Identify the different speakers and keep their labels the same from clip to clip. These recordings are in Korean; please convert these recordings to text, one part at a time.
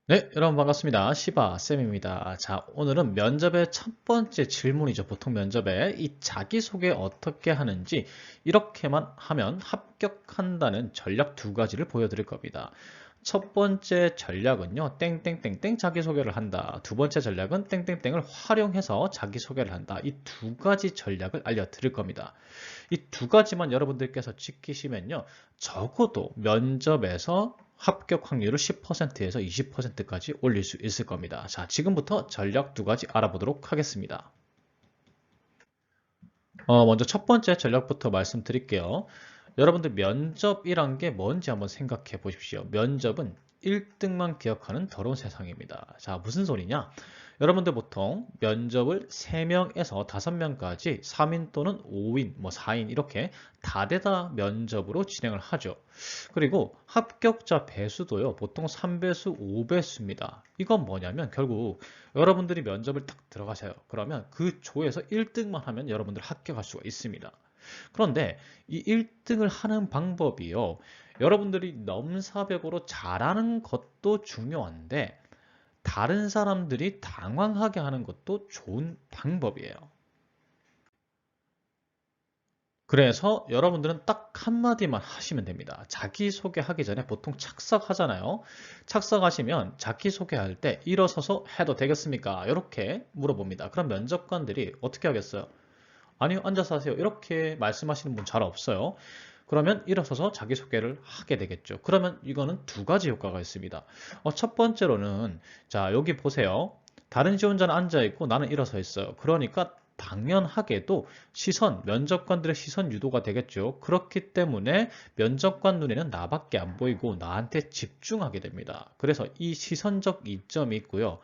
Speaker 1: 네, 여러분 반갑습니다. 시바쌤입니다. 자, 오늘은 면접의 첫 번째 질문이죠. 보통 면접에 이 자기소개 어떻게 하는지 이렇게만 하면 합격한다는 전략 두 가지를 보여드릴 겁니다. 첫 번째 전략은요, 땡땡땡땡 자기소개를 한다. 두 번째 전략은 땡땡땡을 활용해서 자기소개를 한다. 이 두 가지 전략을 알려드릴 겁니다. 이 두 가지만 여러분들께서 지키시면요, 적어도 면접에서 합격 확률을 10%에서 20%까지 올릴 수 있을 겁니다. 자, 지금부터 전략 두 가지 알아보도록 하겠습니다. 먼저 첫 번째 전략부터 말씀드릴게요. 여러분들 면접이란 게 뭔지 한번 생각해 보십시오. 면접은 1등만 기억하는 더러운 세상입니다. 자, 무슨 소리냐? 여러분들 보통 면접을 3명에서 5명까지 3인 또는 5인, 4인 이렇게 다대다 면접으로 진행을 하죠. 그리고 합격자 배수도요, 보통 3배수, 5배수입니다. 이건 뭐냐면 결국 여러분들이 면접을 딱 들어가세요. 그러면 그 조에서 1등만 하면 여러분들 합격할 수가 있습니다. 그런데 이 1등을 하는 방법이요, 여러분들이 넘사벽으로 잘하는 것도 중요한데 다른 사람들이 당황하게 하는 것도 좋은 방법이에요. 그래서 여러분들은 딱 한마디만 하시면 됩니다. 자기소개하기 전에 보통 착석하잖아요. 착석하시면 자기소개할 때 일어서서 해도 되겠습니까? 이렇게 물어봅니다. 그럼 면접관들이 어떻게 하겠어요? 아니요, 앉아서 하세요. 이렇게 말씀하시는 분 잘 없어요. 그러면 일어서서 자기소개를 하게 되겠죠. 그러면 이거는 두 가지 효과가 있습니다. 첫 번째로는, 자, 여기 보세요. 다른 지원자는 앉아있고 나는 일어서 있어요. 그러니까 당연하게도 면접관들의 시선 유도가 되겠죠. 그렇기 때문에 면접관 눈에는 나밖에 안 보이고 나한테 집중하게 됩니다. 그래서 이 시선적 이점이 있고요.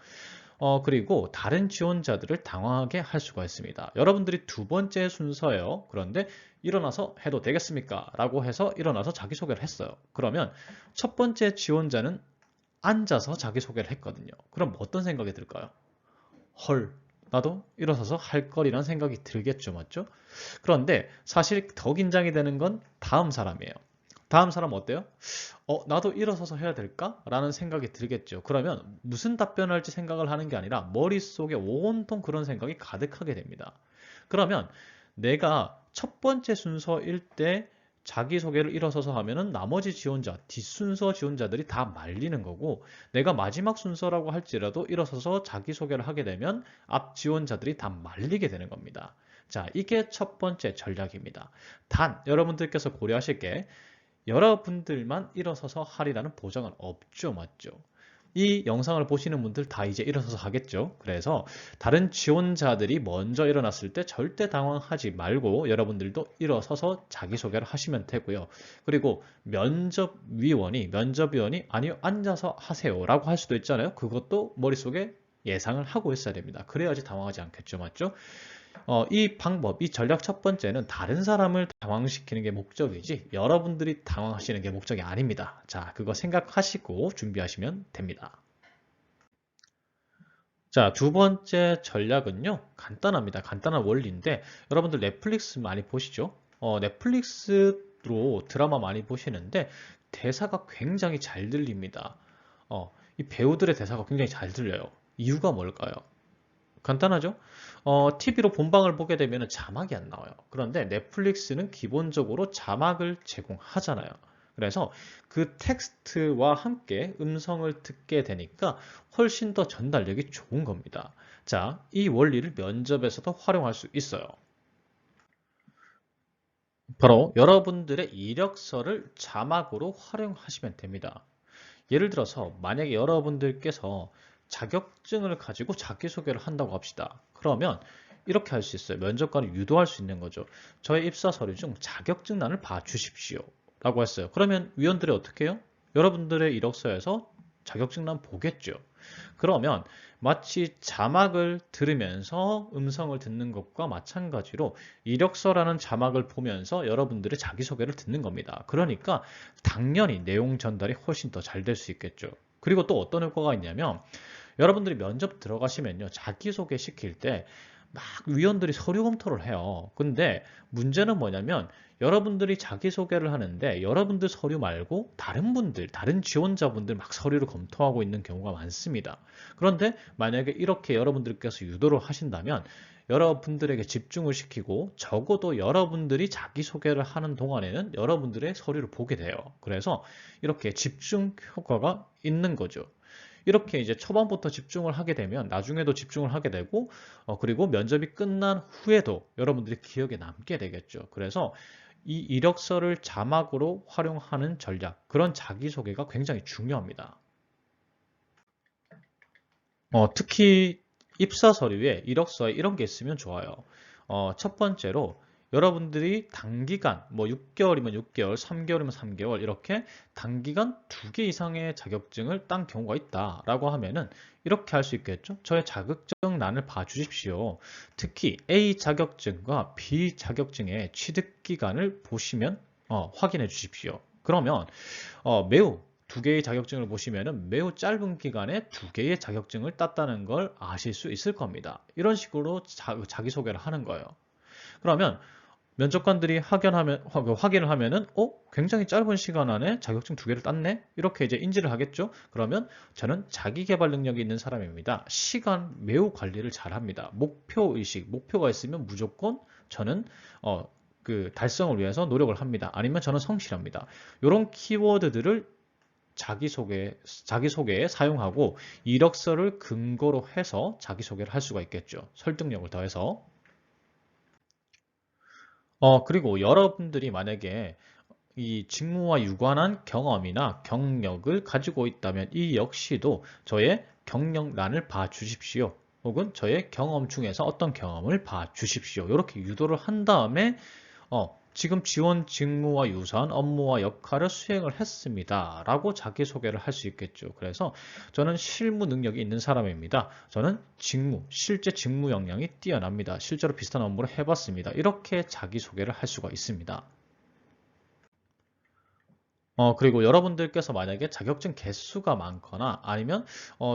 Speaker 1: 그리고 다른 지원자들을 당황하게 할 수가 있습니다. 여러분들이 두 번째 순서예요. 그런데 일어나서 해도 되겠습니까? 라고 해서 일어나서 자기소개를 했어요. 그러면 첫 번째 지원자는 앉아서 자기소개를 했거든요. 그럼 어떤 생각이 들까요? 헐, 나도 일어서서 할 거리라는 생각이 들겠죠, 맞죠? 그런데 사실 더 긴장이 되는 건 다음 사람이에요. 다음 사람 어때요? 나도 일어서서 해야 될까? 라는 생각이 들겠죠. 그러면 무슨 답변을 할지 생각을 하는 게 아니라 머릿속에 온통 그런 생각이 가득하게 됩니다. 그러면 내가 첫 번째 순서일 때 자기소개를 일어서서 하면은 나머지 지원자, 뒷순서 지원자들이 다 말리는 거고, 내가 마지막 순서라고 할지라도 일어서서 자기소개를 하게 되면 앞 지원자들이 다 말리게 되는 겁니다. 자, 이게 첫 번째 전략입니다. 단, 여러분들께서 고려하실 게 여러분들만 일어서서 하리라는 보장은 없죠, 맞죠? 이 영상을 보시는 분들 다 이제 일어서서 하겠죠. 그래서 다른 지원자들이 먼저 일어났을 때 절대 당황하지 말고 여러분들도 일어서서 자기소개를 하시면 되고요. 그리고 면접위원이 아니요, 앉아서 하세요 라고 할 수도 있잖아요. 그것도 머릿속에 예상을 하고 있어야 됩니다. 그래야지 당황하지 않겠죠, 맞죠? 이 방법, 이 전략 첫 번째는 다른 사람을 당황시키는 게 목적이지 여러분들이 당황하시는 게 목적이 아닙니다. 자, 그거 생각하시고 준비하시면 됩니다. 자, 두 번째 전략은요, 간단합니다. 간단한 원리인데 여러분들 넷플릭스 많이 보시죠? 넷플릭스로 드라마 많이 보시는데 대사가 굉장히 잘 들립니다. 이 배우들의 대사가 굉장히 잘 들려요. 이유가 뭘까요? 간단하죠? TV로 본방을 보게 되면 자막이 안 나와요. 그런데 넷플릭스는 기본적으로 자막을 제공하잖아요. 그래서 그 텍스트와 함께 음성을 듣게 되니까 훨씬 더 전달력이 좋은 겁니다. 자, 이 원리를 면접에서도 활용할 수 있어요. 바로 여러분들의 이력서를 자막으로 활용하시면 됩니다. 예를 들어서 만약에 여러분들께서 자격증을 가지고 자기소개를 한다고 합시다. 그러면 이렇게 할 수 있어요. 면접관을 유도할 수 있는 거죠. 저의 입사 서류 중 자격증란을 봐주십시오. 라고 했어요. 그러면 위원들이 어떻게 해요? 여러분들의 이력서에서 자격증란 보겠죠. 그러면 마치 자막을 들으면서 음성을 듣는 것과 마찬가지로 이력서라는 자막을 보면서 여러분들의 자기소개를 듣는 겁니다. 그러니까 당연히 내용 전달이 훨씬 더 잘 될 수 있겠죠. 그리고 또 어떤 효과가 있냐면 여러분들이 면접 들어가시면요, 자기소개 시킬 때 막 위원들이 서류 검토를 해요. 근데 문제는 뭐냐면 여러분들이 자기소개를 하는데 여러분들 서류 말고 다른 분들, 다른 지원자분들 막 서류를 검토하고 있는 경우가 많습니다. 그런데 만약에 이렇게 여러분들께서 유도를 하신다면 여러분들에게 집중을 시키고 적어도 여러분들이 자기소개를 하는 동안에는 여러분들의 서류를 보게 돼요. 그래서 이렇게 집중 효과가 있는 거죠. 이렇게 이제 초반부터 집중을 하게 되면 나중에도 집중을 하게 되고 그리고 면접이 끝난 후에도 여러분들이 기억에 남게 되겠죠. 그래서 이 이력서를 자막으로 활용하는 전략, 그런 자기소개가 굉장히 중요합니다. 특히 입사 서류에 이력서에 이런 게 있으면 좋아요. 첫 번째로 여러분들이 단기간, 뭐 6개월이면 6개월, 3개월이면 3개월 이렇게 단기간 2개 이상의 자격증을 딴 경우가 있다라고 하면은 이렇게 할 수 있겠죠. 저의 자격증란을 봐주십시오. 특히 A 자격증과 B 자격증의 취득 기간을 보시면 확인해 주십시오. 그러면 매우 2개의 자격증을 보시면은 매우 짧은 기간에 2개의 자격증을 땄다는 걸 아실 수 있을 겁니다. 이런 식으로 자기소개를 하는 거예요. 그러면 면접관들이 확인을 하면은 굉장히 짧은 시간 안에 자격증 2개를 땄네? 이렇게 이제 인지를 하겠죠? 그러면 저는 자기 개발 능력이 있는 사람입니다. 시간 매우 관리를 잘 합니다. 목표 의식, 목표가 있으면 무조건 저는 그 달성을 위해서 노력을 합니다. 아니면 저는 성실합니다. 이런 키워드들을 자기소개에 사용하고 이력서를 근거로 해서 자기소개를 할 수가 있겠죠. 설득력을 더해서. 그리고 여러분들이 만약에 이 직무와 유관한 경험이나 경력을 가지고 있다면 이 역시도 저의 경력란을 봐 주십시오. 혹은 저의 경험 중에서 어떤 경험을 봐 주십시오. 이렇게 유도를 한 다음에 지금 지원 직무와 유사한 업무와 역할을 수행을 했습니다. 라고 자기소개를 할 수 있겠죠. 그래서 저는 실무 능력이 있는 사람입니다. 저는 실제 직무 역량이 뛰어납니다. 실제로 비슷한 업무를 해봤습니다. 이렇게 자기소개를 할 수가 있습니다. 그리고 여러분들께서 만약에 자격증 개수가 많거나 아니면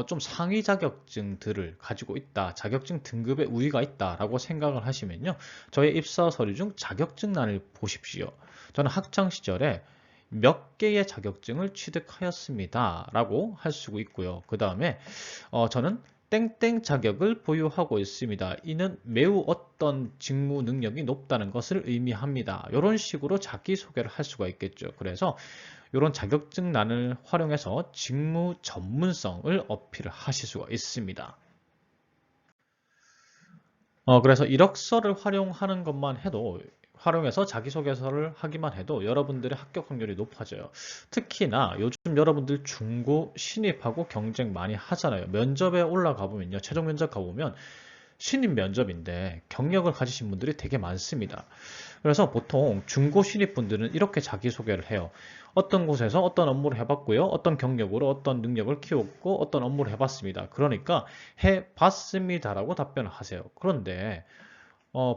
Speaker 1: 좀 상위 자격증들을 가지고 있다, 자격증 등급에 우위가 있다라고 생각을 하시면요. 저의 입사 서류 중 자격증란을 보십시오. 저는 학창 시절에 몇 개의 자격증을 취득하였습니다. 라고 할 수 있고요. 그 다음에 저는 땡땡 자격을 보유하고 있습니다. 이는 매우 어떤 직무 능력이 높다는 것을 의미합니다. 이런 식으로 자기소개를 할 수가 있겠죠. 그래서 이런 자격증란을 활용해서 직무 전문성을 어필을 하실 수가 있습니다. 그래서 이력서를 활용해서 자기소개서를 하기만 해도 여러분들의 합격 확률이 높아져요. 특히나 요즘 여러분들 중고 신입하고 경쟁 많이 하잖아요. 면접에 올라가 보면요. 최종 면접 가보면 신입 면접인데 경력을 가지신 분들이 되게 많습니다. 그래서 보통 중고 신입 분들은 이렇게 자기소개를 해요. 어떤 곳에서 어떤 업무를 해봤고요. 어떤 경력으로 어떤 능력을 키웠고 어떤 업무를 해봤습니다. 그러니까 해봤습니다라고 답변을 하세요. 그런데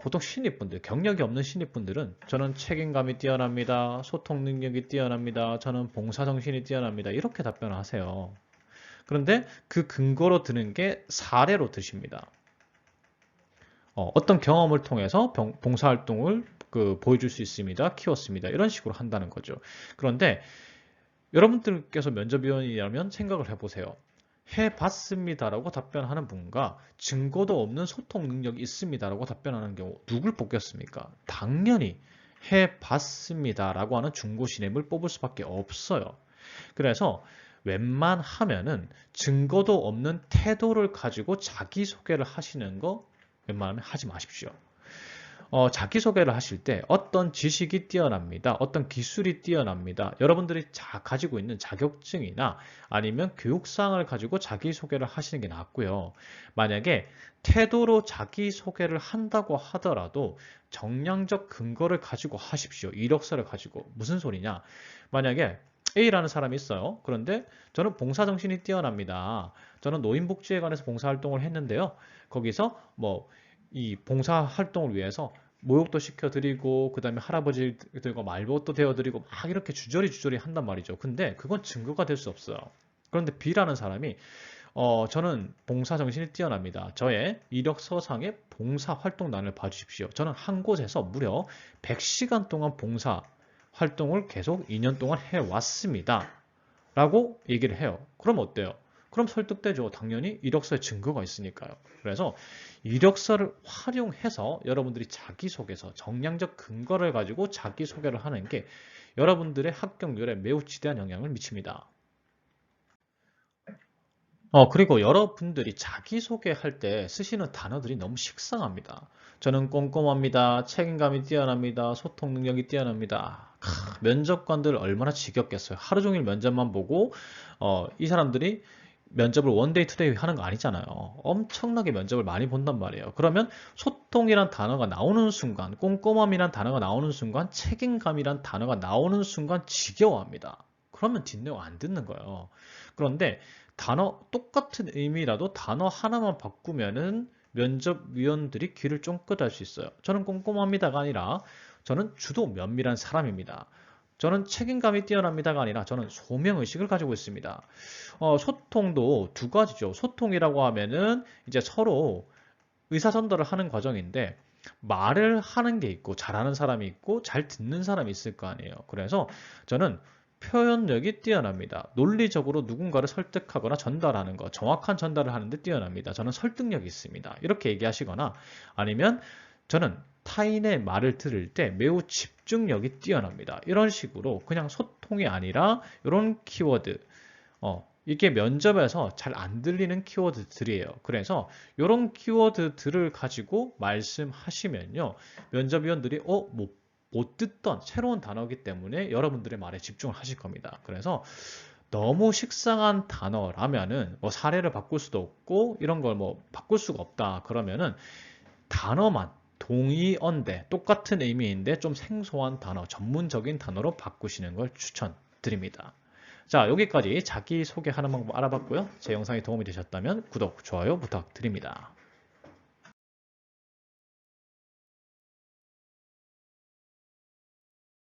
Speaker 1: 보통 신입분들, 경력이 없는 신입분들은 저는 책임감이 뛰어납니다. 소통 능력이 뛰어납니다. 저는 봉사정신이 뛰어납니다. 이렇게 답변을 하세요. 그런데 그 근거로 드는 게 사례로 드십니다. 어떤 경험을 통해서 봉사활동을 보여줄 수 있습니다. 키웠습니다. 이런 식으로 한다는 거죠. 그런데 여러분들께서 면접위원이라면 생각을 해보세요. 해봤습니다라고 답변하는 분과 증거도 없는 소통 능력이 있습니다라고 답변하는 경우 누굴 뽑겠습니까? 당연히 해봤습니다라고 하는 중고 신입을 뽑을 수밖에 없어요. 그래서 웬만하면은 증거도 없는 태도를 가지고 자기소개를 하시는 거 웬만하면 하지 마십시오. 자기소개를 하실 때 어떤 지식이 뛰어납니다. 어떤 기술이 뛰어납니다. 여러분들이 가지고 있는 자격증이나 아니면 교육상을 가지고 자기소개를 하시는 게 낫고요. 만약에 태도로 자기소개를 한다고 하더라도 정량적 근거를 가지고 하십시오. 이력서를 가지고. 무슨 소리냐? 만약에 A라는 사람이 있어요. 그런데 저는 봉사정신이 뛰어납니다. 저는 노인복지에 관해서 봉사활동을 했는데요. 거기서 이 봉사활동을 위해서 모욕도 시켜드리고 그 다음에 할아버지들과 말벗도 되어드리고 막 이렇게 주저리 한단 말이죠. 근데 그건 증거가 될 수 없어요. 그런데 B라는 사람이 저는 봉사정신이 뛰어납니다. 저의 이력서상의 봉사활동란을 봐주십시오. 저는 한 곳에서 무려 100시간 동안 봉사 활동을 계속 2년 동안 해왔습니다. 라고 얘기를 해요. 그럼 어때요? 그럼 설득되죠. 당연히 이력서에 증거가 있으니까요. 그래서 이력서를 활용해서 여러분들이 자기소개서, 정량적 근거를 가지고 자기소개를 하는 게 여러분들의 합격률에 매우 지대한 영향을 미칩니다. 그리고 여러분들이 자기소개할 때 쓰시는 단어들이 너무 식상합니다. 저는 꼼꼼합니다. 책임감이 뛰어납니다. 소통 능력이 뛰어납니다. 면접관들 얼마나 지겹겠어요. 하루 종일 면접만 보고 이 사람들이 면접을 원데이 투데이 하는 거 아니잖아요. 엄청나게 면접을 많이 본단 말이에요. 그러면 소통이란 단어가 나오는 순간, 꼼꼼함이란 단어가 나오는 순간, 책임감이란 단어가 나오는 순간 지겨워합니다. 그러면 뒷내용 안 듣는 거예요. 그런데 단어 똑같은 의미라도 단어 하나만 바꾸면은 면접위원들이 귀를 쫑긋할 수 있어요. 저는 꼼꼼합니다가 아니라 저는 주도 면밀한 사람입니다. 저는 책임감이 뛰어납니다가 아니라 저는 소명의식을 가지고 있습니다. 소통도 두 가지죠. 소통이라고 하면은 이제 서로 의사전달을 하는 과정인데 말을 하는 게 있고 잘하는 사람이 있고 잘 듣는 사람이 있을 거 아니에요. 그래서 저는 표현력이 뛰어납니다. 논리적으로 누군가를 설득하거나 전달하는 거, 정확한 전달을 하는데 뛰어납니다. 저는 설득력이 있습니다. 이렇게 얘기하시거나 아니면 저는 타인의 말을 들을 때 매우 집중력이 뛰어납니다. 이런 식으로 그냥 소통이 아니라 이런 키워드, 이게 면접에서 잘 안 들리는 키워드들이에요. 그래서 이런 키워드들을 가지고 말씀하시면요. 면접위원들이 못 듣던 새로운 단어이기 때문에 여러분들의 말에 집중을 하실 겁니다. 그래서 너무 식상한 단어라면은 사례를 바꿀 수도 없고 이런 걸 바꿀 수가 없다. 그러면은 단어만 동의어인데 똑같은 의미인데 좀 생소한 단어, 전문적인 단어로 바꾸시는 걸 추천드립니다. 자, 여기까지 자기소개하는 방법 알아봤고요. 제 영상이 도움이 되셨다면 구독, 좋아요 부탁드립니다.